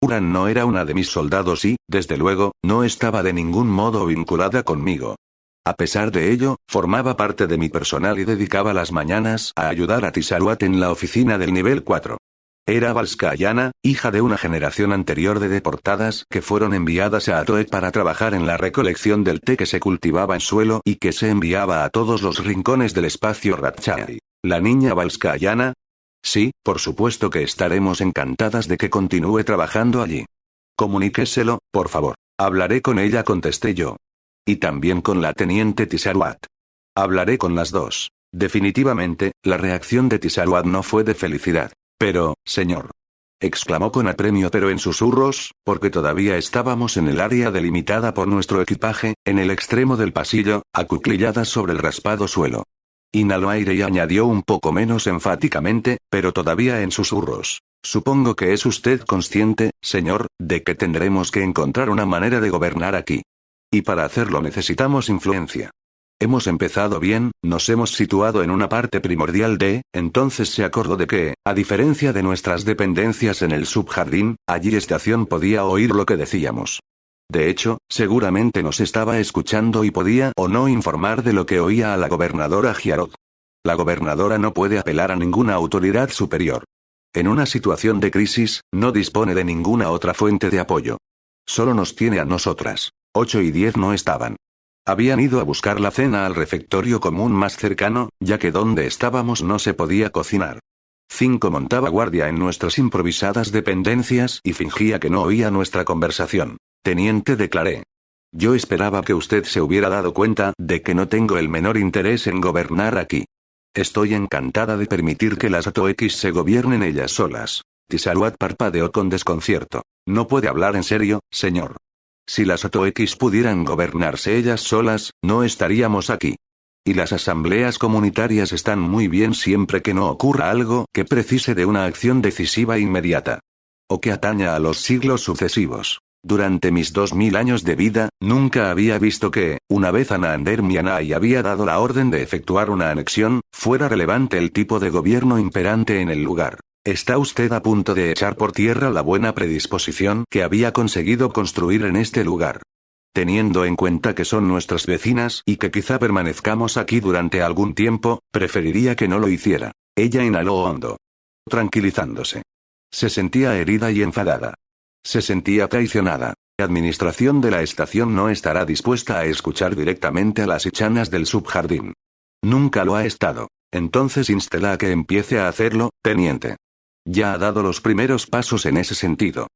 Uran no era una de mis soldados y, desde luego, no estaba de ningún modo vinculada conmigo. A pesar de ello, formaba parte de mi personal y dedicaba las mañanas a ayudar a Tisaruat en la oficina del nivel 4. Era Valskayana, hija de una generación anterior de deportadas que fueron enviadas a Atoek para trabajar en la recolección del té que se cultivaba en suelo y que se enviaba a todos los rincones del espacio Ratchai. ¿La niña Valskayana? Sí, por supuesto que estaremos encantadas de que continúe trabajando allí. Comuníqueselo, por favor. Hablaré con ella, contesté yo. Y también con la teniente Tisaruat. Hablaré con las dos. Definitivamente, la reacción de Tisaruat no fue de felicidad. Pero, señor. Exclamó con apremio pero en susurros, porque todavía estábamos en el área delimitada por nuestro equipaje, en el extremo del pasillo, acuclilladas sobre el raspado suelo. Inhaló aire y añadió un poco menos enfáticamente, pero todavía en susurros. Supongo que es usted consciente, señor, de que tendremos que encontrar una manera de gobernar aquí. Y para hacerlo necesitamos influencia. Hemos empezado bien, nos hemos situado en una parte primordial entonces se acordó de que, a diferencia de nuestras dependencias en el subjardín, allí estación podía oír lo que decíamos. De hecho, seguramente nos estaba escuchando y podía o no informar de lo que oía a la gobernadora Giarot. La gobernadora no puede apelar a ninguna autoridad superior. En una situación de crisis, no dispone de ninguna otra fuente de apoyo. Solo nos tiene a nosotras. 8 y 10 no estaban. Habían ido a buscar la cena al refectorio común más cercano, ya que donde estábamos no se podía cocinar. 5 montaba guardia en nuestras improvisadas dependencias y fingía que no oía nuestra conversación. Teniente, declaré. Yo esperaba que usted se hubiera dado cuenta de que no tengo el menor interés en gobernar aquí. Estoy encantada de permitir que las Atoekis se gobiernen ellas solas. Tisaruat parpadeó con desconcierto. No puede hablar en serio, señor. Si las Atoekis pudieran gobernarse ellas solas, no estaríamos aquí. Y las asambleas comunitarias están muy bien siempre que no ocurra algo que precise de una acción decisiva e inmediata. O que ataña a los siglos sucesivos. Durante mis 2000 años de vida, nunca había visto que, una vez Anander Mianai había dado la orden de efectuar una anexión, fuera relevante el tipo de gobierno imperante en el lugar. ¿Está usted a punto de echar por tierra la buena predisposición que había conseguido construir en este lugar? Teniendo en cuenta que son nuestras vecinas y que quizá permanezcamos aquí durante algún tiempo, preferiría que no lo hiciera. Ella inhaló hondo. Tranquilizándose. Se sentía herida y enfadada. Se sentía traicionada. La administración de la estación no estará dispuesta a escuchar directamente a las Ichanas del subjardín. Nunca lo ha estado. Entonces instela a que empiece a hacerlo, teniente. Ya ha dado los primeros pasos en ese sentido.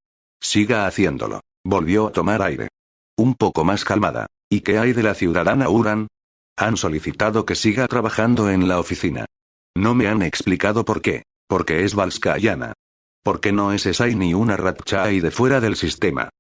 Siga haciéndolo. Volvió a tomar aire. Un poco más calmada. ¿Y qué hay de la ciudadana Uran? Han solicitado que siga trabajando en la oficina. No me han explicado por qué. Porque es Valskayana. Porque no es Esai ni una Ratchai de fuera del sistema.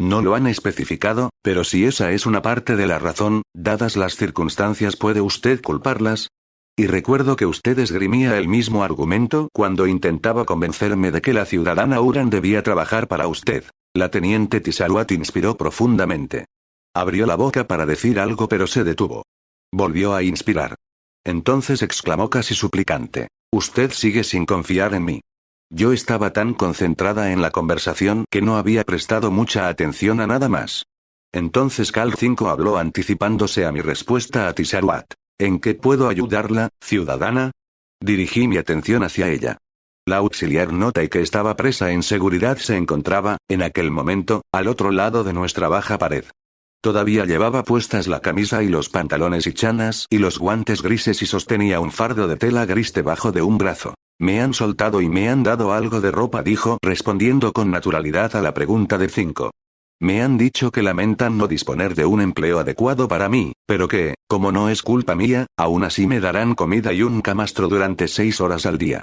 No lo han especificado, pero si esa es una parte de la razón, dadas las circunstancias, ¿puede usted culparlas? Y recuerdo que usted esgrimía el mismo argumento cuando intentaba convencerme de que la ciudadana Uran debía trabajar para usted. La teniente Tisaruat inspiró profundamente. Abrió la boca para decir algo pero se detuvo. Volvió a inspirar. Entonces exclamó casi suplicante. Usted sigue sin confiar en mí. Yo estaba tan concentrada en la conversación que no había prestado mucha atención a nada más. Entonces Cal 5 habló anticipándose a mi respuesta a Tisaruat. ¿En qué puedo ayudarla, ciudadana? Dirigí mi atención hacia ella. La auxiliar Notai, que estaba presa en seguridad, se encontraba, en aquel momento, al otro lado de nuestra baja pared. Todavía llevaba puestas la camisa y los pantalones Ichanas y los guantes grises y sostenía un fardo de tela gris debajo de un brazo. Me han soltado y me han dado algo de ropa, dijo, respondiendo con naturalidad a la pregunta de 5. Me han dicho que lamentan no disponer de un empleo adecuado para mí, pero que, como no es culpa mía, aún así me darán comida y un camastro durante 6 horas al día.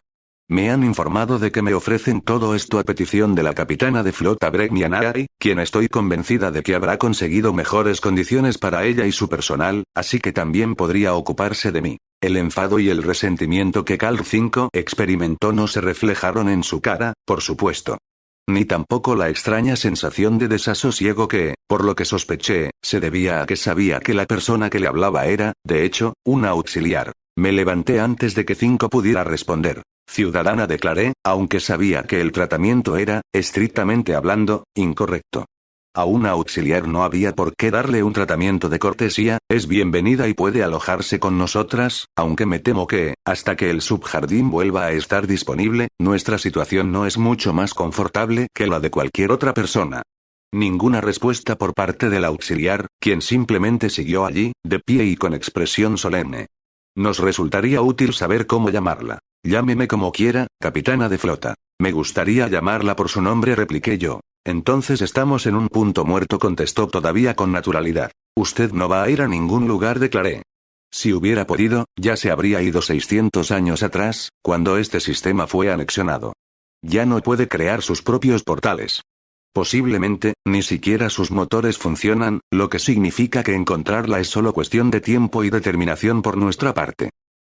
Me han informado de que me ofrecen todo esto a petición de la capitana de flota Bregmianai, quien estoy convencida de que habrá conseguido mejores condiciones para ella y su personal, así que también podría ocuparse de mí. El enfado y el resentimiento que Cal 5 experimentó no se reflejaron en su cara, por supuesto. Ni tampoco la extraña sensación de desasosiego que, por lo que sospeché, se debía a que sabía que la persona que le hablaba era, de hecho, una auxiliar. Me levanté antes de que 5 pudiera responder. Ciudadana, declaré, aunque sabía que el tratamiento era, estrictamente hablando, incorrecto. A una auxiliar no había por qué darle un tratamiento de cortesía, es bienvenida y puede alojarse con nosotras, aunque me temo que, hasta que el subjardín vuelva a estar disponible, nuestra situación no es mucho más confortable que la de cualquier otra persona. Ninguna respuesta por parte del auxiliar, quien simplemente siguió allí, de pie y con expresión solemne. Nos resultaría útil saber cómo llamarla. Llámeme como quiera, capitana de flota. Me gustaría llamarla por su nombre, repliqué yo. Entonces estamos en un punto muerto, contestó todavía con naturalidad. Usted no va a ir a ningún lugar, declaré. Si hubiera podido, ya se habría ido 600 años atrás, cuando este sistema fue anexionado. Ya no puede crear sus propios portales. Posiblemente, ni siquiera sus motores funcionan, lo que significa que encontrarla es solo cuestión de tiempo y determinación por nuestra parte.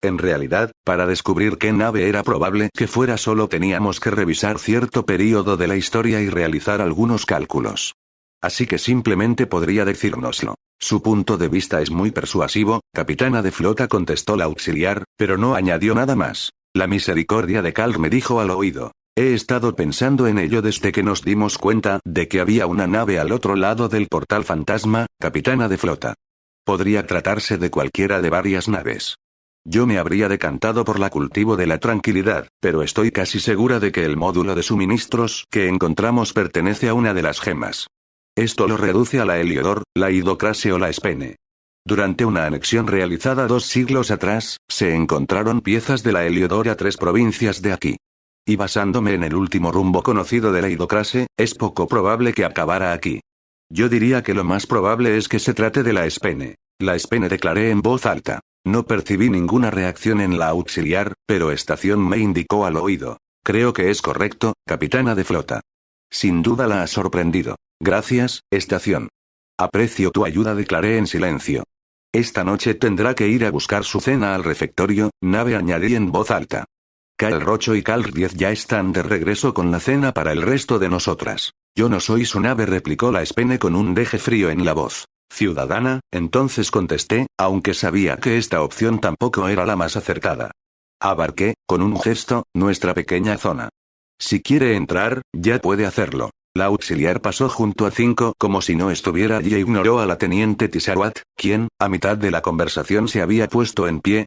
En realidad, para descubrir qué nave era probable que fuera solo teníamos que revisar cierto período de la historia y realizar algunos cálculos. Así que simplemente podría decírnoslo. Su punto de vista es muy persuasivo, capitana de flota, contestó la auxiliar, pero no añadió nada más. La misericordia de Carl, me dijo al oído. He estado pensando en ello desde que nos dimos cuenta de que había una nave al otro lado del portal fantasma, capitana de flota. Podría tratarse de cualquiera de varias naves. Yo me habría decantado por la cultivo de la tranquilidad, pero estoy casi segura de que el módulo de suministros que encontramos pertenece a una de las gemas. Esto lo reduce a la Heliodor, la Hidocrase o la Spene. Durante una anexión realizada 2 siglos atrás, se encontraron piezas de la Heliodor a 3 provincias de aquí. Y basándome en el último rumbo conocido de la Hidocrase, es poco probable que acabara aquí. Yo diría que lo más probable es que se trate de la Spene. La Spene, declaré en voz alta. No percibí ninguna reacción en la auxiliar, pero Estación me indicó al oído. Creo que es correcto, capitana de flota. Sin duda la ha sorprendido. Gracias, Estación. Aprecio tu ayuda, declaré en silencio. Esta noche tendrá que ir a buscar su cena al refectorio, nave, añadí en voz alta. Cal Rocho y Cal 10 ya están de regreso con la cena para el resto de nosotras. Yo no soy su nave, replicó la Spene con un deje frío en la voz. Ciudadana, entonces contesté, aunque sabía que esta opción tampoco era la más acertada. Abarqué, con un gesto, nuestra pequeña zona. Si quiere entrar, ya puede hacerlo. La auxiliar pasó junto a 5 como si no estuviera allí e ignoró a la teniente Tisawat, quien, a mitad de la conversación, se había puesto en pie.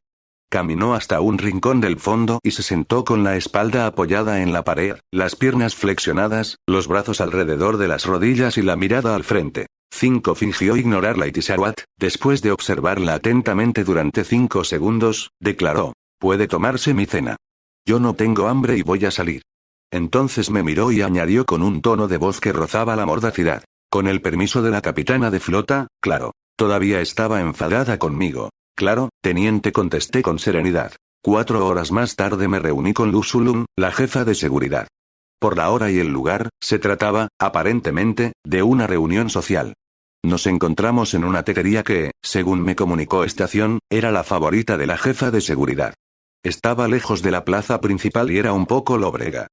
Caminó hasta un rincón del fondo y se sentó con la espalda apoyada en la pared, las piernas flexionadas, los brazos alrededor de las rodillas y la mirada al frente. 5 fingió ignorarla y Tisawat, después de observarla atentamente durante 5 segundos, declaró: «Puede tomarse mi cena. Yo no tengo hambre y voy a salir». Entonces me miró y añadió con un tono de voz que rozaba la mordacidad: «Con el permiso de la capitana de flota, claro». Todavía estaba enfadada conmigo. «Claro, teniente», contesté con serenidad. 4 horas más tarde me reuní con Lusulum, la jefa de seguridad. Por la hora y el lugar, se trataba, aparentemente, de una reunión social. Nos encontramos en una tetería que, según me comunicó Estación, era la favorita de la jefa de seguridad. Estaba lejos de la plaza principal y era un poco lóbrega.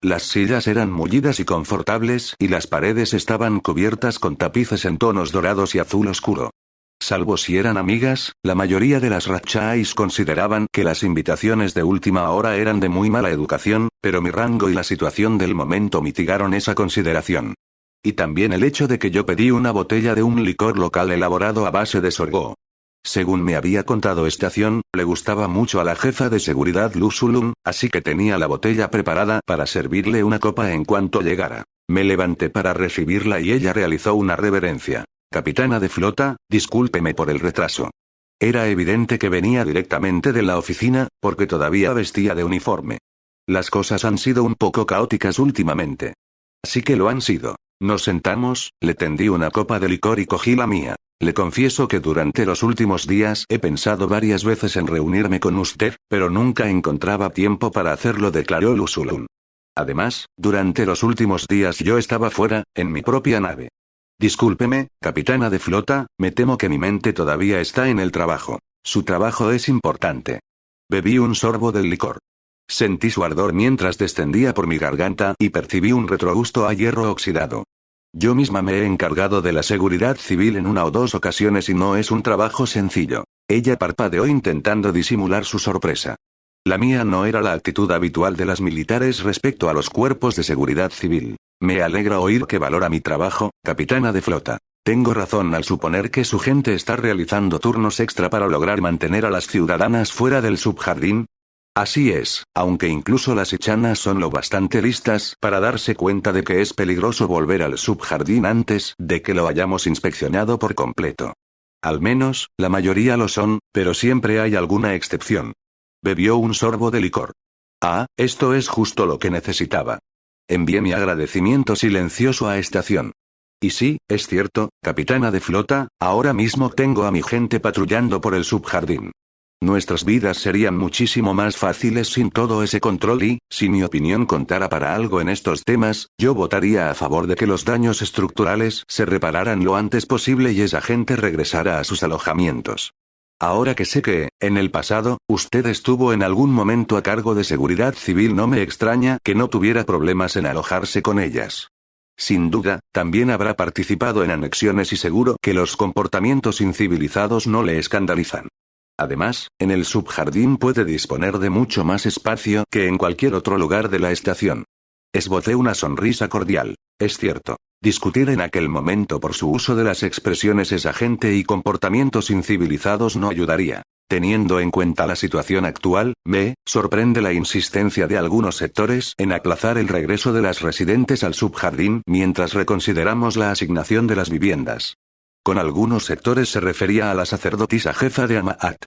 Las sillas eran mullidas y confortables y las paredes estaban cubiertas con tapices en tonos dorados y azul oscuro. Salvo si eran amigas, la mayoría de las Ratchais consideraban que las invitaciones de última hora eran de muy mala educación, pero mi rango y la situación del momento mitigaron esa consideración. Y también el hecho de que yo pedí una botella de un licor local elaborado a base de sorgo. Según me había contado Estación, le gustaba mucho a la jefa de seguridad Lusulum, así que tenía la botella preparada para servirle una copa en cuanto llegara. Me levanté para recibirla y ella realizó una reverencia. «Capitana de flota, discúlpeme por el retraso». Era evidente que venía directamente de la oficina, porque todavía vestía de uniforme. Las cosas han sido un poco caóticas últimamente. Así que lo han sido. Nos sentamos, le tendí una copa de licor y cogí la mía. Le confieso que durante los últimos días he pensado varias veces en reunirme con usted, pero nunca encontraba tiempo para hacerlo, declaró Lusulum. Además, durante los últimos días yo estaba fuera, en mi propia nave. Discúlpeme, capitana de flota, me temo que mi mente todavía está en el trabajo. Su trabajo es importante. Bebí un sorbo del licor. Sentí su ardor mientras descendía por mi garganta y percibí un retrogusto a hierro oxidado. Yo misma me he encargado de la seguridad civil en 1 o 2 ocasiones y no es un trabajo sencillo. Ella parpadeó intentando disimular su sorpresa. La mía no era la actitud habitual de las militares respecto a los cuerpos de seguridad civil. Me alegra oír que valora mi trabajo, capitana de flota. Tengo razón al suponer que su gente está realizando turnos extra para lograr mantener a las ciudadanas fuera del subjardín. Así es, aunque incluso las Ichanas son lo bastante listas para darse cuenta de que es peligroso volver al subjardín antes de que lo hayamos inspeccionado por completo. Al menos, la mayoría lo son, pero siempre hay alguna excepción. Bebió un sorbo de licor. Ah, esto es justo lo que necesitaba. Envié mi agradecimiento silencioso a estación. Y sí, es cierto, capitana de flota, ahora mismo tengo a mi gente patrullando por el subjardín. Nuestras vidas serían muchísimo más fáciles sin todo ese control y, si mi opinión contara para algo en estos temas, yo votaría a favor de que los daños estructurales se repararan lo antes posible y esa gente regresara a sus alojamientos. Ahora que sé que, en el pasado, usted estuvo en algún momento a cargo de seguridad civil, no me extraña que no tuviera problemas en alojarse con ellas. Sin duda, también habrá participado en anexiones y seguro que los comportamientos incivilizados no le escandalizan. Además, en el subjardín puede disponer de mucho más espacio que en cualquier otro lugar de la estación. Esbocé una sonrisa cordial. Es cierto. Discutir en aquel momento por su uso de las expresiones esa gente y comportamientos incivilizados no ayudaría. Teniendo en cuenta la situación actual, me sorprende la insistencia de algunos sectores en aplazar el regreso de las residentes al subjardín mientras reconsideramos la asignación de las viviendas. Con algunos sectores se refería a la sacerdotisa jefa de Amaat.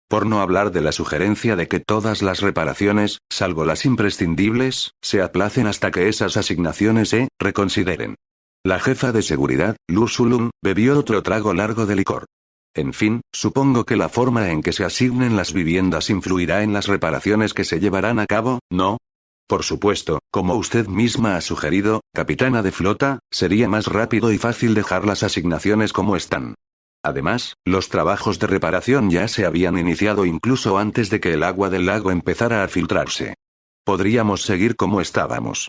Por no hablar de la sugerencia de que todas las reparaciones, salvo las imprescindibles, se aplacen hasta que esas asignaciones se reconsideren. La jefa de seguridad, Lusulun, bebió otro trago largo de licor. En fin, supongo que la forma en que se asignen las viviendas influirá en las reparaciones que se llevarán a cabo, ¿no? Por supuesto, como usted misma ha sugerido, capitana de flota, sería más rápido y fácil dejar las asignaciones como están. Además, los trabajos de reparación ya se habían iniciado incluso antes de que el agua del lago empezara a filtrarse. Podríamos seguir como estábamos.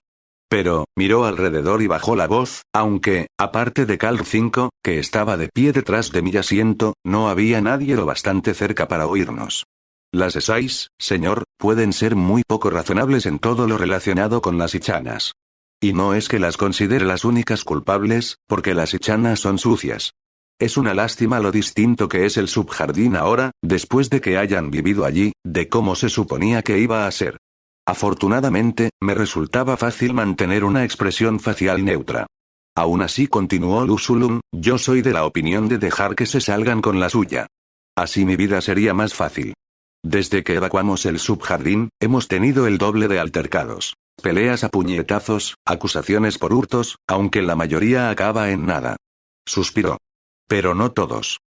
Pero, miró alrededor y bajó la voz, aunque, aparte de Cal 5, que estaba de pie detrás de mi asiento, no había nadie lo bastante cerca para oírnos. Las Esais, señor, pueden ser muy poco razonables en todo lo relacionado con las Ichanas. Y no es que las considere las únicas culpables, porque las Ichanas son sucias. Es una lástima lo distinto que es el subjardín ahora, después de que hayan vivido allí, de cómo se suponía que iba a ser. Afortunadamente, me resultaba fácil mantener una expresión facial neutra. Aún así, continuó Lusulun, yo soy de la opinión de dejar que se salgan con la suya. Así mi vida sería más fácil. Desde que evacuamos el subjardín, hemos tenido el doble de altercados. Peleas a puñetazos, acusaciones por hurtos, aunque la mayoría acaba en nada. Suspiró. Pero no todos.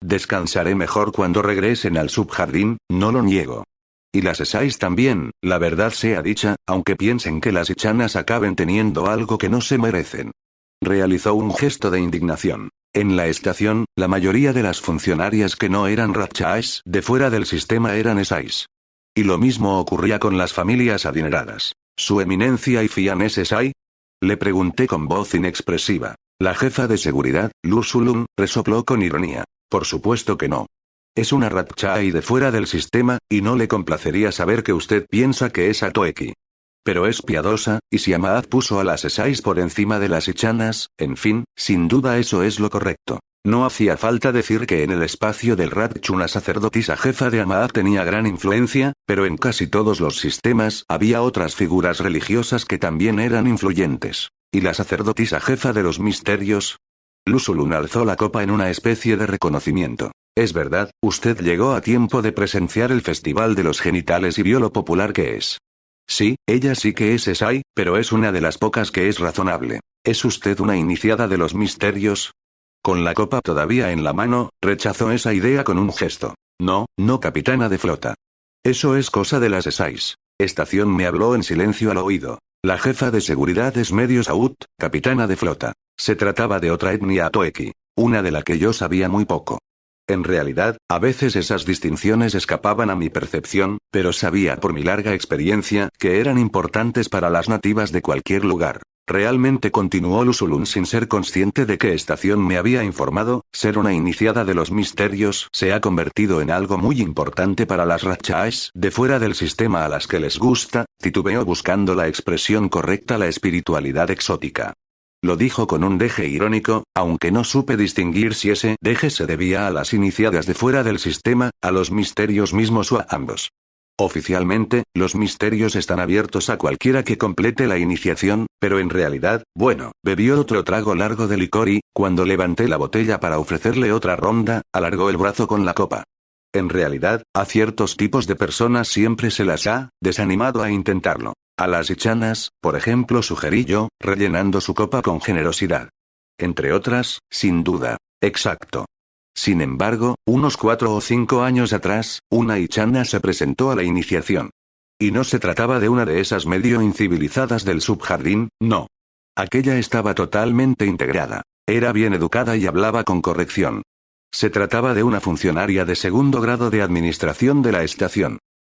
Descansaré mejor cuando regresen al subjardín, no lo niego. Y las Esais también, la verdad sea dicha, aunque piensen que las Ichanas acaben teniendo algo que no se merecen. Realizó un gesto de indignación. En la estación, la mayoría de las funcionarias que no eran Ratchais de fuera del sistema eran Esais. Y lo mismo ocurría con las familias adineradas. ¿Su eminencia Ifian es Esai? Le pregunté con voz inexpresiva. La jefa de seguridad, Lusulun, resopló con ironía. Por supuesto que no. Es una Ratchai de fuera del sistema, y no le complacería saber que usted piensa que es Atoeki. Pero es piadosa, y si Amaat puso a las Esais por encima de las Ichanas, en fin, sin duda eso es lo correcto. No hacía falta decir que en el espacio del Ratch una sacerdotisa jefa de Amaat tenía gran influencia, pero en casi todos los sistemas había otras figuras religiosas que también eran influyentes. ¿Y la sacerdotisa jefa de los misterios? Lusulun alzó la copa en una especie de reconocimiento. Es verdad, usted llegó a tiempo de presenciar el festival de los genitales y vio lo popular que es. Sí, ella sí que es Esai, pero es una de las pocas que es razonable. ¿Es usted una iniciada de los misterios? Con la copa todavía en la mano, rechazó esa idea con un gesto. No, no, capitana de flota. Eso es cosa de las Esais. Estación me habló en silencio al oído. La jefa de seguridad es medio Saut, capitana de flota. Se trataba de otra etnia Atoeki, una de la que yo sabía muy poco. En realidad, a veces esas distinciones escapaban a mi percepción, pero sabía por mi larga experiencia que eran importantes para las nativas de cualquier lugar. Realmente continuó Lusulun sin ser consciente de qué estación me había informado, ser una iniciada de los misterios se ha convertido en algo muy importante para las Ratchais de fuera del sistema a las que les gusta, titubeó buscando la expresión correcta, la espiritualidad exótica. Lo dijo con un deje irónico, aunque no supe distinguir si ese deje se debía a las iniciadas de fuera del sistema, a los misterios mismos o a ambos. Oficialmente, los misterios están abiertos a cualquiera que complete la iniciación, pero en realidad, bueno, bebió otro trago largo de licor y, cuando levanté la botella para ofrecerle otra ronda, alargó el brazo con la copa. En realidad, a ciertos tipos de personas siempre se las ha desanimado a intentarlo. A las ichanas, por ejemplo, sugerí yo, rellenando su copa con generosidad. Entre otras, sin duda. Exacto. Sin embargo, unos 4 o 5 años atrás, una ichana se presentó a la iniciación. Y no se trataba de una de esas medio incivilizadas del subjardín, no. Aquella estaba totalmente integrada. Era bien educada y hablaba con corrección. Se trataba de una funcionaria de segundo grado de administración de la estación.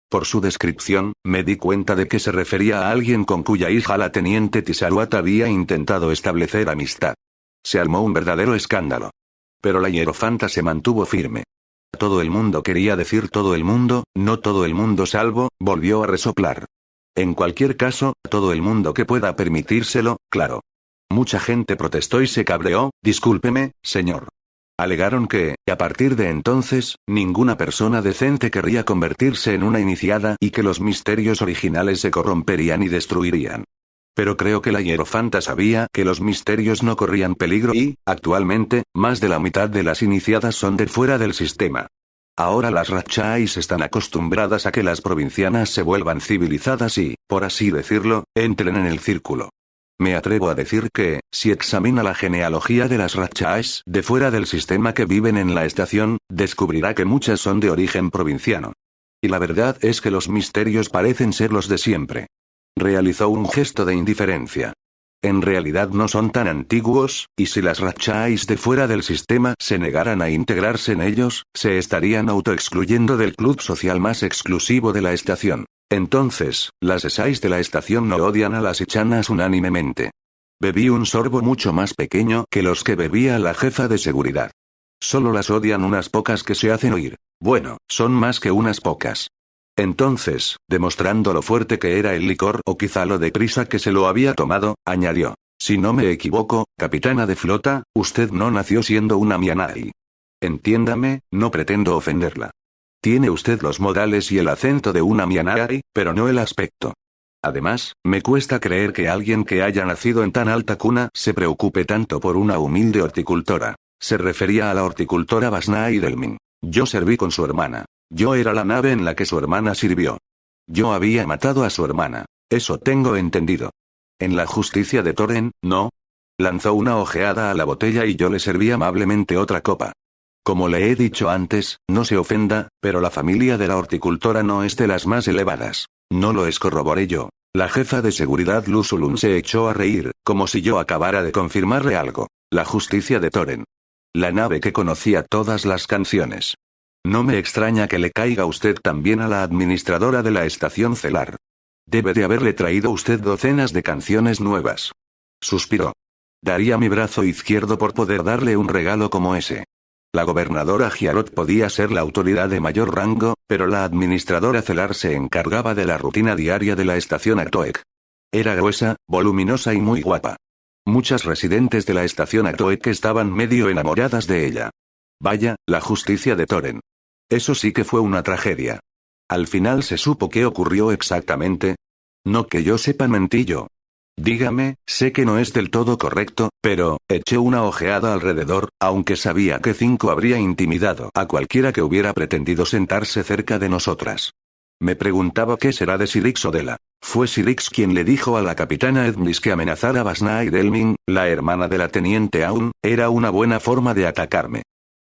Por su descripción, me di cuenta de que se refería a alguien con cuya hija la teniente Tisaruat había intentado establecer amistad. Se armó un verdadero escándalo. Pero la hierofanta se mantuvo firme. Todo el mundo quería decir todo el mundo, no todo el mundo salvo, volvió a resoplar. En cualquier caso, todo el mundo que pueda permitírselo, claro. Mucha gente protestó y se cabreó, discúlpeme, señor. Alegaron que, a partir de entonces, ninguna persona decente querría convertirse en una iniciada y que los misterios originales se corromperían y destruirían. Pero creo que la hierofanta sabía que los misterios no corrían peligro y, actualmente, más de la mitad de las iniciadas son de fuera del sistema. Ahora las Ratchais están acostumbradas a que las provincianas se vuelvan civilizadas y, por así decirlo, entren en el círculo. Me atrevo a decir que, si examina la genealogía de las Ratchais de fuera del sistema que viven en la estación, descubrirá que muchas son de origen provinciano. Y la verdad es que los misterios parecen ser los de siempre. Realizó un gesto de indiferencia. En realidad no son tan antiguos, y si las Ratchais de fuera del sistema se negaran a integrarse en ellos, se estarían autoexcluyendo del club social más exclusivo de la estación. Entonces, las Esais de la estación no odian a las ichanas unánimemente. Bebí un sorbo mucho más pequeño que los que bebía la jefa de seguridad. Solo las odian unas pocas que se hacen oír. Bueno, son más que unas pocas. Entonces, demostrando lo fuerte que era el licor o quizá lo deprisa que se lo había tomado, añadió. Si no me equivoco, capitana de flota, usted no nació siendo una Mianai. Entiéndame, no pretendo ofenderla. Tiene usted los modales y el acento de una Mianai, pero no el aspecto. Además, me cuesta creer que alguien que haya nacido en tan alta cuna se preocupe tanto por una humilde horticultora. Se refería a la horticultora Basnai Delmin. Yo serví con su hermana. Yo era la nave en la que su hermana sirvió. Yo había matado a su hermana. Eso tengo entendido. En la justicia de Toren, ¿no? Lanzó una ojeada a la botella y yo le serví amablemente otra copa. Como le he dicho antes, no se ofenda, pero la familia de la horticultora no es de las más elevadas. No lo es, corroboré yo. La jefa de seguridad Lusulun se echó a reír, como si yo acabara de confirmarle algo. La justicia de Toren. La nave que conocía todas las canciones. No me extraña que le caiga usted también a la administradora de la estación celar. Debe de haberle traído usted docenas de canciones nuevas. Suspiró. Daría mi brazo izquierdo por poder darle un regalo como ese. La gobernadora Giarot podía ser la autoridad de mayor rango, pero la administradora celar se encargaba de la rutina diaria de la estación Atoek. Era gruesa, voluminosa y muy guapa. Muchas residentes de la estación Atoek estaban medio enamoradas de ella. Vaya, la justicia de Toren. Eso sí que fue una tragedia. Al final se supo qué ocurrió exactamente. No que yo sepa, mentí yo. Dígame, sé que no es del todo correcto, pero, eché una ojeada alrededor, aunque sabía que 5 habría intimidado a cualquiera que hubiera pretendido sentarse cerca de nosotras. Me preguntaba qué será de Sirix o Dela. Fue Sirix quien le dijo a la capitana Edmis que amenazar a Basnai Delmin, la hermana de la teniente Aun, era una buena forma de atacarme.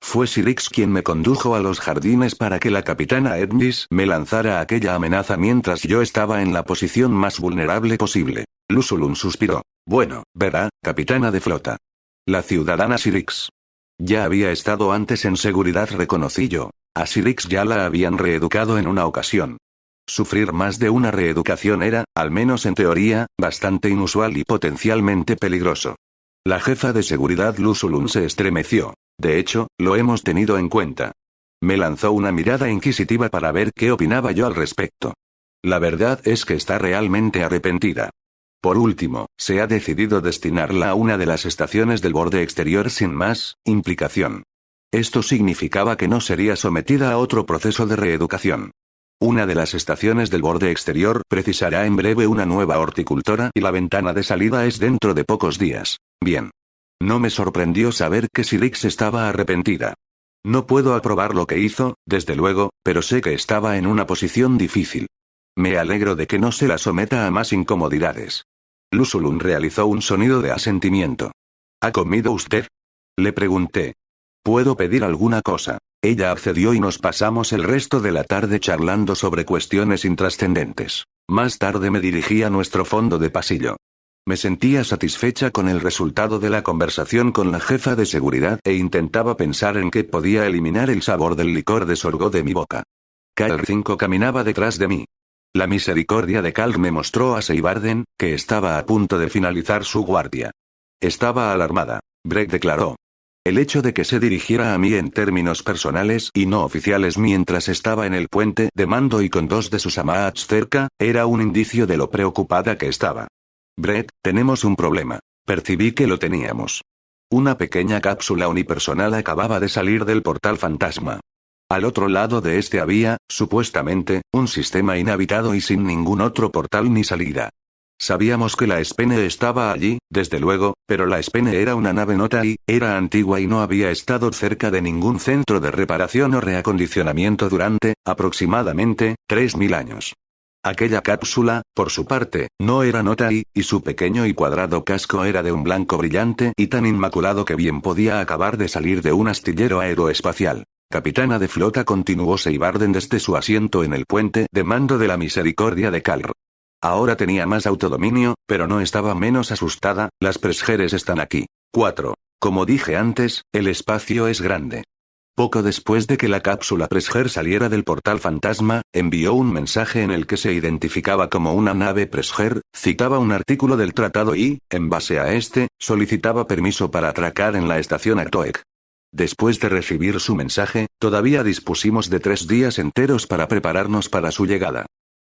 Fue Sirix quien me condujo a los jardines para que la capitana Edmis me lanzara aquella amenaza mientras yo estaba en la posición más vulnerable posible. Lusulun suspiró. Bueno, verá, capitana de flota. La ciudadana Sirix. Ya había estado antes en seguridad, reconocí yo. A Sirix ya la habían reeducado en una ocasión. Sufrir más de una reeducación era, al menos en teoría, bastante inusual y potencialmente peligroso. La jefa de seguridad Lusulun se estremeció. De hecho, lo hemos tenido en cuenta. Me lanzó una mirada inquisitiva para ver qué opinaba yo al respecto. La verdad es que está realmente arrepentida. Por último, se ha decidido destinarla a una de las estaciones del borde exterior sin más implicación. Esto significaba que no sería sometida a otro proceso de reeducación. Una de las estaciones del borde exterior precisará en breve una nueva horticultora y la ventana de salida es dentro de pocos días. Bien. No me sorprendió saber que Silix estaba arrepentida. No puedo aprobar lo que hizo, desde luego, pero sé que estaba en una posición difícil. Me alegro de que no se la someta a más incomodidades. Lusulun realizó un sonido de asentimiento. ¿Ha comido usted? Le pregunté. ¿Puedo pedir alguna cosa? Ella accedió y nos pasamos el resto de la tarde charlando sobre cuestiones intrascendentes. Más tarde me dirigí a nuestro fondo de pasillo. Me sentía satisfecha con el resultado de la conversación con la jefa de seguridad e intentaba pensar en qué podía eliminar el sabor del licor de sorgo de mi boca. Kyle 5 caminaba detrás de mí. La misericordia de Kyle me mostró a Seibarden, que estaba a punto de finalizar su guardia. Estaba alarmada. Breck declaró. El hecho de que se dirigiera a mí en términos personales y no oficiales mientras estaba en el puente de mando y con dos de sus amaats cerca, era un indicio de lo preocupada que estaba. Brett, tenemos un problema. Percibí que lo teníamos. Una pequeña cápsula unipersonal acababa de salir del portal fantasma. Al otro lado de este había, supuestamente, un sistema inhabitado y sin ningún otro portal ni salida. Sabíamos que la Spene estaba allí, desde luego, pero la Spene era una nave nota y, era antigua y no había estado cerca de ningún centro de reparación o reacondicionamiento durante, aproximadamente, 3000 años. Aquella cápsula, por su parte, no era nota y su pequeño y cuadrado casco era de un blanco brillante y tan inmaculado que bien podía acabar de salir de un astillero aeroespacial. Capitana de flota, continuó Seibarden desde su asiento en el puente de mando de la misericordia de Kalr. Ahora tenía más autodominio, pero no estaba menos asustada. Las Presgeres están aquí. 4. Como dije antes, el espacio es grande. Poco después de que la cápsula Presger saliera del portal fantasma, envió un mensaje en el que se identificaba como una nave Presger, citaba un artículo del tratado y, en base a este, solicitaba permiso para atracar en la estación Artoek. Después de recibir su mensaje, todavía dispusimos de 3 días enteros para prepararnos para su llegada.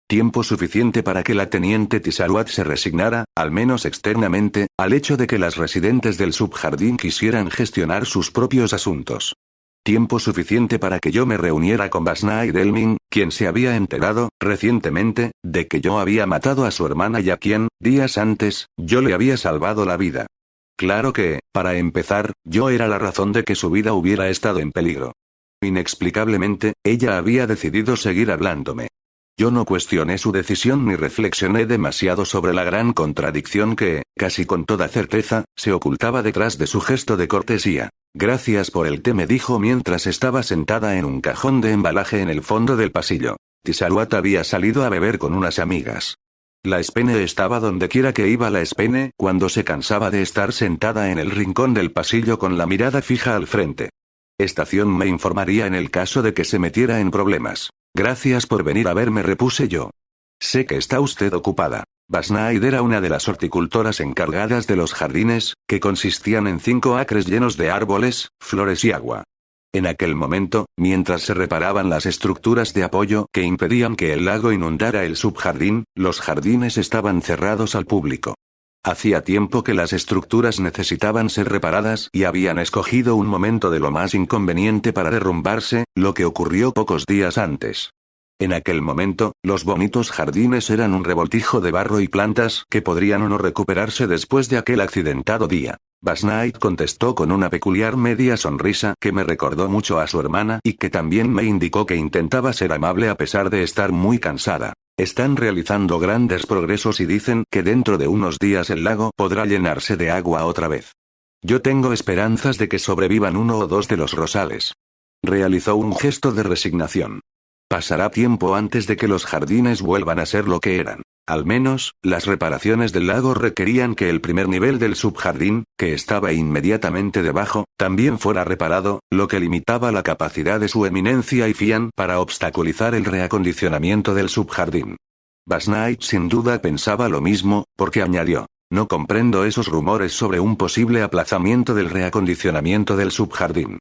Tiempo suficiente para que la teniente Tisaruat se resignara, al menos externamente, al hecho de que las residentes del subjardín quisieran gestionar sus propios asuntos. Tiempo suficiente para que yo me reuniera con Basna y Delmin, quien se había enterado, recientemente, de que yo había matado a su hermana y a quien, días antes, yo le había salvado la vida. Claro que, para empezar, yo era la razón de que su vida hubiera estado en peligro. Inexplicablemente, ella había decidido seguir hablándome. Yo no cuestioné su decisión ni reflexioné demasiado sobre la gran contradicción que, casi con toda certeza, se ocultaba detrás de su gesto de cortesía. Gracias por el té, me dijo mientras estaba sentada en un cajón de embalaje en el fondo del pasillo. Tisaruat había salido a beber con unas amigas. La Spene estaba donde quiera que iba la Spene, cuando se cansaba de estar sentada en el rincón del pasillo con la mirada fija al frente. Estación me informaría en el caso de que se metiera en problemas. Gracias por venir a verme, repuse yo. Sé que está usted ocupada. Basnaid era una de las horticultoras encargadas de los jardines, que consistían en 5 acres llenos de árboles, flores y agua. En aquel momento, mientras se reparaban las estructuras de apoyo que impedían que el lago inundara el subjardín, los jardines estaban cerrados al público. Hacía tiempo que las estructuras necesitaban ser reparadas y habían escogido un momento de lo más inconveniente para derrumbarse, lo que ocurrió pocos días antes. En aquel momento, los bonitos jardines eran un revoltijo de barro y plantas que podrían o no recuperarse después de aquel accidentado día. Basnaid contestó con una peculiar media sonrisa que me recordó mucho a su hermana y que también me indicó que intentaba ser amable a pesar de estar muy cansada. Están realizando grandes progresos y dicen que dentro de unos días el lago podrá llenarse de agua otra vez. Yo tengo esperanzas de que sobrevivan 1 o 2 de los rosales. Realizó un gesto de resignación. Pasará tiempo antes de que los jardines vuelvan a ser lo que eran. Al menos, las reparaciones del lago requerían que el primer nivel del subjardín, que estaba inmediatamente debajo, también fuera reparado, lo que limitaba la capacidad de su eminencia y Fian para obstaculizar el reacondicionamiento del subjardín. Basnight sin duda pensaba lo mismo, porque añadió: no comprendo esos rumores sobre un posible aplazamiento del reacondicionamiento del subjardín.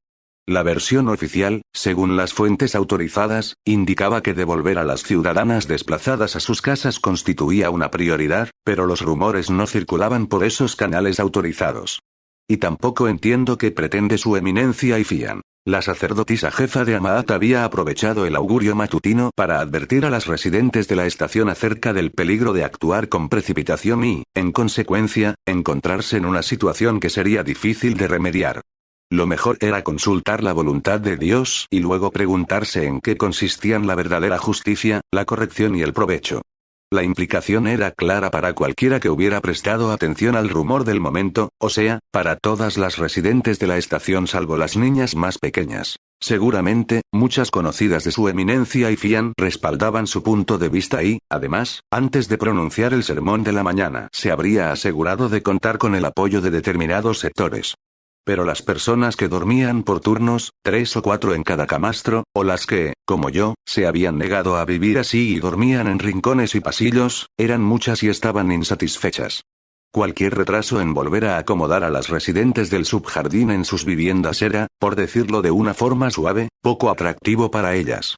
La versión oficial, según las fuentes autorizadas, indicaba que devolver a las ciudadanas desplazadas a sus casas constituía una prioridad, pero los rumores no circulaban por esos canales autorizados. Y tampoco entiendo qué pretende su eminencia y Fian. La sacerdotisa jefa de Amaat había aprovechado el augurio matutino para advertir a las residentes de la estación acerca del peligro de actuar con precipitación y, en consecuencia, encontrarse en una situación que sería difícil de remediar. Lo mejor era consultar la voluntad de Dios y luego preguntarse en qué consistían la verdadera justicia, la corrección y el provecho. La implicación era clara para cualquiera que hubiera prestado atención al rumor del momento, o sea, para todas las residentes de la estación salvo las niñas más pequeñas. Seguramente, muchas conocidas de su eminencia y Fian respaldaban su punto de vista y, además, antes de pronunciar el sermón de la mañana, se habría asegurado de contar con el apoyo de determinados sectores. Pero las personas que dormían por turnos, 3 o 4 en cada camastro, o las que, como yo, se habían negado a vivir así y dormían en rincones y pasillos, eran muchas y estaban insatisfechas. Cualquier retraso en volver a acomodar a las residentes del subjardín en sus viviendas era, por decirlo de una forma suave, poco atractivo para ellas.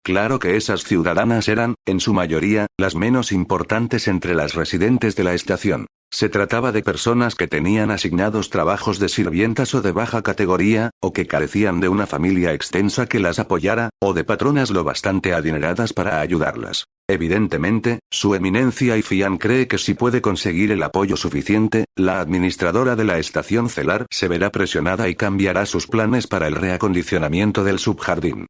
Claro que esas ciudadanas eran, en su mayoría, las menos importantes entre las residentes de la estación. Se trataba de personas que tenían asignados trabajos de sirvientas o de baja categoría, o que carecían de una familia extensa que las apoyara, o de patronas lo bastante adineradas para ayudarlas. Evidentemente, su eminencia y Fian cree que si puede conseguir el apoyo suficiente, la administradora de la estación celar se verá presionada y cambiará sus planes para el reacondicionamiento del subjardín.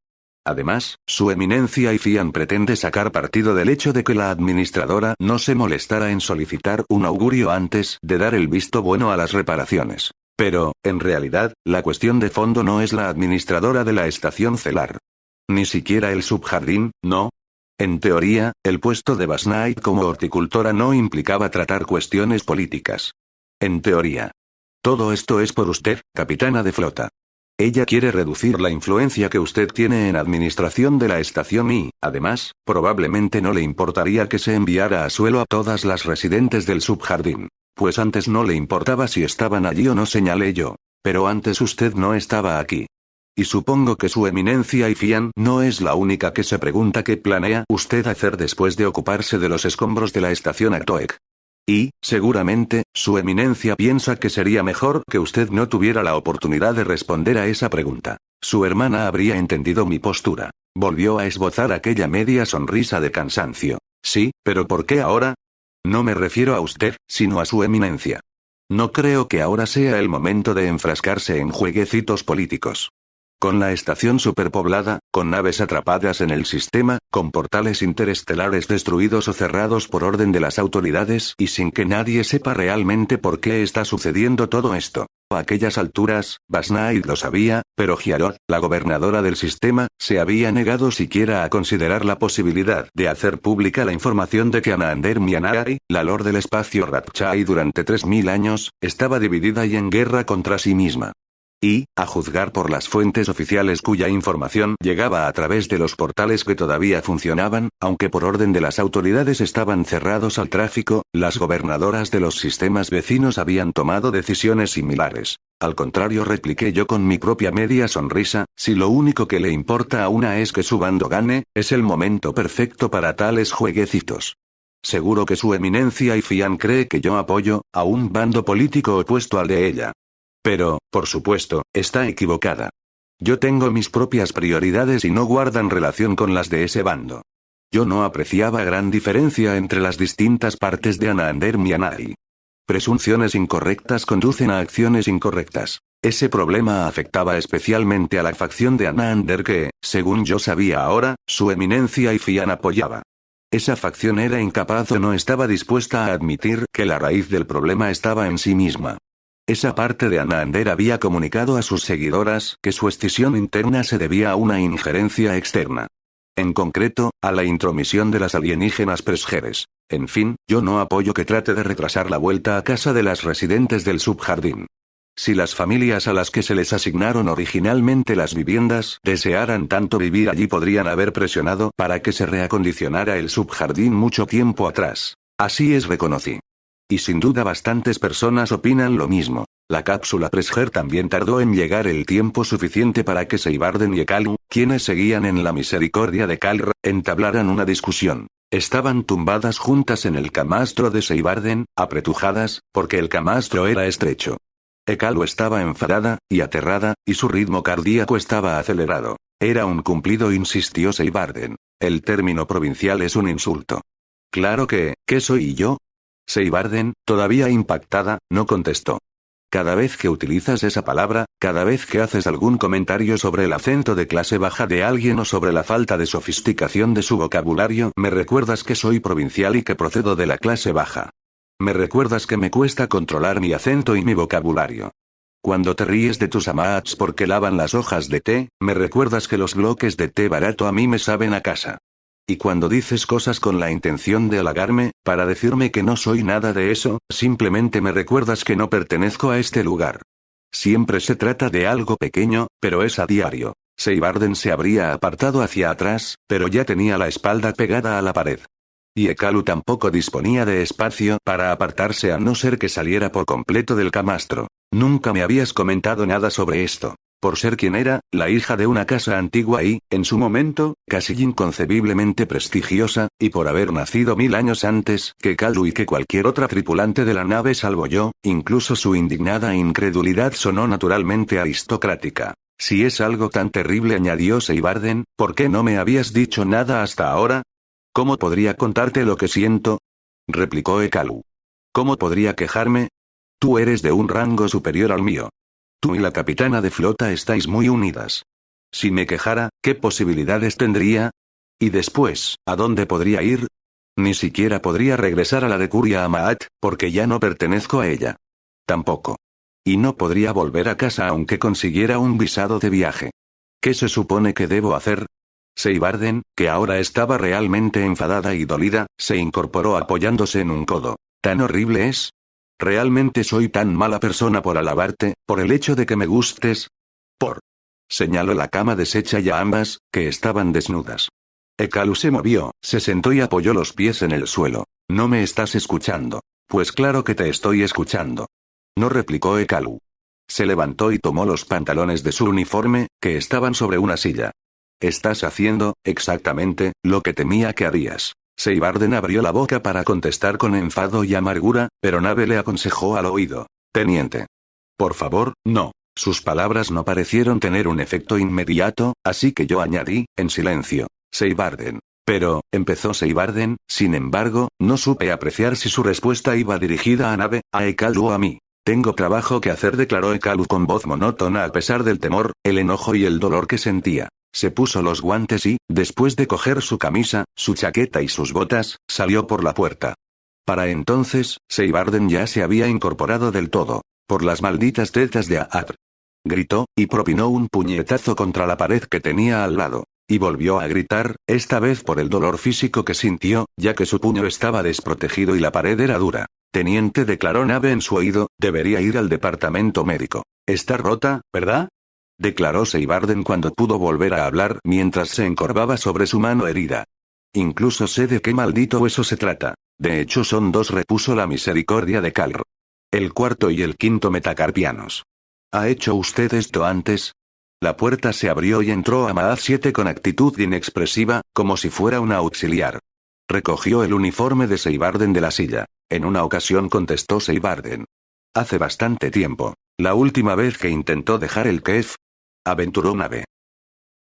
Además, su eminencia y Fian pretende sacar partido del hecho de que la administradora no se molestara en solicitar un augurio antes de dar el visto bueno a las reparaciones. Pero, en realidad, la cuestión de fondo no es la administradora de la estación celar. Ni siquiera el subjardín, ¿no? En teoría, el puesto de Basnight como horticultora no implicaba tratar cuestiones políticas. En teoría. Todo esto es por usted, capitana de flota. Ella quiere reducir la influencia que usted tiene en administración de la estación y, además, probablemente no le importaría que se enviara a suelo a todas las residentes del subjardín. Pues antes no le importaba si estaban allí o no, señalé yo. Pero antes usted no estaba aquí. Y supongo que su eminencia y Fian no es la única que se pregunta qué planea usted hacer después de ocuparse de los escombros de la estación Actoek. Y, seguramente, su eminencia piensa que sería mejor que usted no tuviera la oportunidad de responder a esa pregunta. Su hermana habría entendido mi postura. Volvió a esbozar aquella media sonrisa de cansancio. Sí, pero ¿por qué ahora? No me refiero a usted, sino a su eminencia. No creo que ahora sea el momento de enfrascarse en jueguecitos políticos. Con la estación superpoblada, con naves atrapadas en el sistema, con portales interestelares destruidos o cerrados por orden de las autoridades y sin que nadie sepa realmente por qué está sucediendo todo esto. A aquellas alturas, Basnight lo sabía, pero Giarot, la gobernadora del sistema, se había negado siquiera a considerar la posibilidad de hacer pública la información de que Anaander Mianai, la Lord del espacio Ratchai durante 3000 años, estaba dividida y en guerra contra sí misma. Y, a juzgar por las fuentes oficiales cuya información llegaba a través de los portales que todavía funcionaban, aunque por orden de las autoridades estaban cerrados al tráfico, las gobernadoras de los sistemas vecinos habían tomado decisiones similares. Al contrario, repliqué yo con mi propia media sonrisa, si lo único que le importa a una es que su bando gane, es el momento perfecto para tales jueguecitos. Seguro que su eminencia y Fian cree que yo apoyo a un bando político opuesto al de ella. Pero, por supuesto, está equivocada. Yo tengo mis propias prioridades y no guardan relación con las de ese bando. Yo no apreciaba gran diferencia entre las distintas partes de Anaander Mianai. Presunciones incorrectas conducen a acciones incorrectas. Ese problema afectaba especialmente a la facción de Anaander que, según yo sabía ahora, su eminencia y Fian apoyaba. Esa facción era incapaz o no estaba dispuesta a admitir que la raíz del problema estaba en sí misma. Esa parte de Anaander había comunicado a sus seguidoras que su escisión interna se debía a una injerencia externa. En concreto, a la intromisión de las alienígenas presjeres. En fin, yo no apoyo que trate de retrasar la vuelta a casa de las residentes del subjardín. Si las familias a las que se les asignaron originalmente las viviendas desearan tanto vivir allí, podrían haber presionado para que se reacondicionara el subjardín mucho tiempo atrás. Así es, reconocí. Y sin duda bastantes personas opinan lo mismo. La cápsula Presger también tardó en llegar el tiempo suficiente para que Seibarden y Ekalu, quienes seguían en la misericordia de Kalr, entablaran una discusión. Estaban tumbadas juntas en el camastro de Seibarden, apretujadas, porque el camastro era estrecho. Ekalu estaba enfadada y aterrada, y su ritmo cardíaco estaba acelerado. Era un cumplido, insistió Seibarden. El término provincial es un insulto. Claro que, ¿qué soy yo? Seibarden, todavía impactada, no contestó. Cada vez que utilizas esa palabra, cada vez que haces algún comentario sobre el acento de clase baja de alguien o sobre la falta de sofisticación de su vocabulario, me recuerdas que soy provincial y que procedo de la clase baja. Me recuerdas que me cuesta controlar mi acento y mi vocabulario. Cuando te ríes de tus amats porque lavan las hojas de té, me recuerdas que los bloques de té barato a mí me saben a casa. Y cuando dices cosas con la intención de halagarme, para decirme que no soy nada de eso, simplemente me recuerdas que no pertenezco a este lugar. Siempre se trata de algo pequeño, pero es a diario. Seibarden se habría apartado hacia atrás, pero ya tenía la espalda pegada a la pared. Y Ekalu tampoco disponía de espacio para apartarse a no ser que saliera por completo del camastro. Nunca me habías comentado nada sobre esto. Por ser quien era, la hija de una casa antigua y, en su momento, casi inconcebiblemente prestigiosa, y por haber nacido 1000 años antes que Ekalu y que cualquier otra tripulante de la nave salvo yo, incluso su indignada incredulidad sonó naturalmente aristocrática. Si es algo tan terrible, añadió Seibarden, ¿por qué no me habías dicho nada hasta ahora? ¿Cómo podría contarte lo que siento? Replicó Ekalu. ¿Cómo podría quejarme? Tú eres de un rango superior al mío. Tú y la capitana de flota estáis muy unidas. Si me quejara, ¿qué posibilidades tendría? Y después, ¿a dónde podría ir? Ni siquiera podría regresar a la Decuria Amaat, porque ya no pertenezco a ella. Tampoco. Y no podría volver a casa aunque consiguiera un visado de viaje. ¿Qué se supone que debo hacer? Seibarden, que ahora estaba realmente enfadada y dolida, se incorporó apoyándose en un codo. ¿Tan horrible es? ¿Realmente soy tan mala persona por alabarte, por el hecho de que me gustes? Señaló la cama deshecha y a ambas, que estaban desnudas. Ekalu se movió, se sentó y apoyó los pies en el suelo. ¿No me estás escuchando? Pues claro que te estoy escuchando. No, replicó Ekalu. Se levantó y tomó los pantalones de su uniforme, que estaban sobre una silla. Estás haciendo, exactamente, lo que temía que harías. Seibarden abrió la boca para contestar con enfado y amargura, pero Nave le aconsejó al oído. Teniente. Por favor, no. Sus palabras no parecieron tener un efecto inmediato, así que yo añadí, en silencio. Seibarden. Pero, empezó Seibarden, sin embargo, no supe apreciar si su respuesta iba dirigida a Nave, a Ekalu o a mí. Tengo trabajo que hacer, declaró Ekalu con voz monótona a pesar del temor, el enojo y el dolor que sentía. Se puso los guantes y, después de coger su camisa, su chaqueta y sus botas, salió por la puerta. Para entonces, Seibarden ya se había incorporado del todo. Por las malditas tetas de Aar. Gritó, y propinó un puñetazo contra la pared que tenía al lado. Y volvió a gritar, esta vez por el dolor físico que sintió, ya que su puño estaba desprotegido y la pared era dura. Teniente, declaró Nave en su oído, debería ir al departamento médico. Está rota, ¿verdad? Declaró Seibarden cuando pudo volver a hablar mientras se encorvaba sobre su mano herida. Incluso sé de qué maldito hueso se trata. De hecho son dos, repuso la misericordia de Kalr. El cuarto y el quinto metacarpianos. ¿Ha hecho usted esto antes? La puerta se abrió y entró Amaad 7 con actitud inexpresiva, como si fuera una auxiliar. Recogió el uniforme de Seibarden de la silla. En una ocasión, contestó Seibarden. Hace bastante tiempo. La última vez que intentó dejar el Kef. Aventuró Nave.